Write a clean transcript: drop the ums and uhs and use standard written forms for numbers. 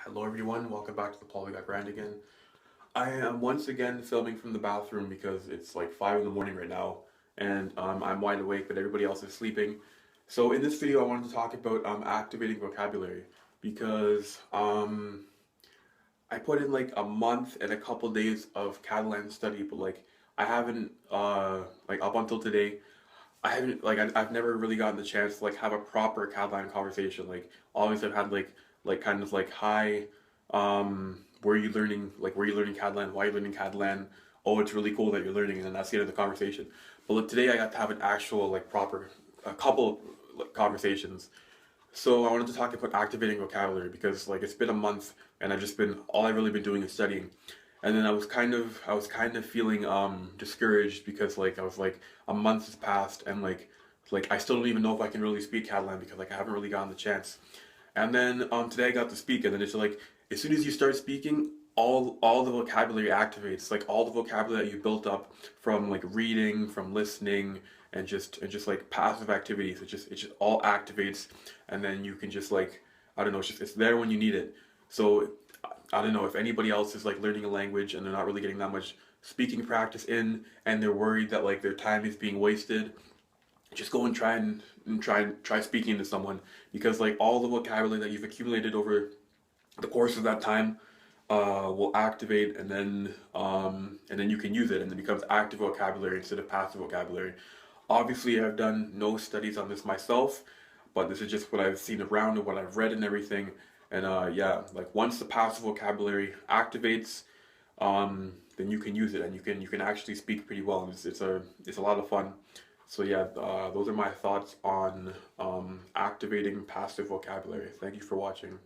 Hello everyone, welcome back to the Polyglot brand again. I am once again filming from the bathroom because it's like 5 in the morning right now and I'm wide awake but everybody else is sleeping. So in this video I wanted to talk about activating vocabulary because I put in like a month and a couple days of Catalan study, but like I haven't like up until today I haven't like I've never really gotten the chance to like have a proper Catalan conversation. Like always I've had like kind of like hi, where are you learning, like where are you learning Catalan, why are you learning Catalan, oh it's really cool that you're learning, and then that's the end of the conversation. But like, today I got to have an actual like proper a couple like, conversations. So I wanted to talk about activating vocabulary because like it's been a month and I've just been all I've really been doing is studying. And then I was kind of feeling discouraged because like I was like a month has passed and like I still don't even know if I can really speak Catalan because like I haven't really gotten the chance. And then today I got to speak and then it's like as soon as you start speaking all the vocabulary activates, like all the vocabulary that you built up from like reading, from listening, and just like passive activities. It just all activates, and then you can just like I don't know. It's there when you need it. So I don't know if anybody else is like learning a language and they're not really getting that much speaking practice in, and they're worried that like their time is being wasted. Just go and try speaking to someone because like all the vocabulary that you've accumulated over the course of that time will activate, and then you can use it and it becomes active vocabulary instead of passive vocabulary. Obviously I've done no studies on this myself, but this is just what I've seen around and what I've read and everything. And yeah, like once the passive vocabulary activates, then you can use it and you can actually speak pretty well, and it's a lot of fun. So yeah, those are my thoughts on activating passive vocabulary. Thank you for watching.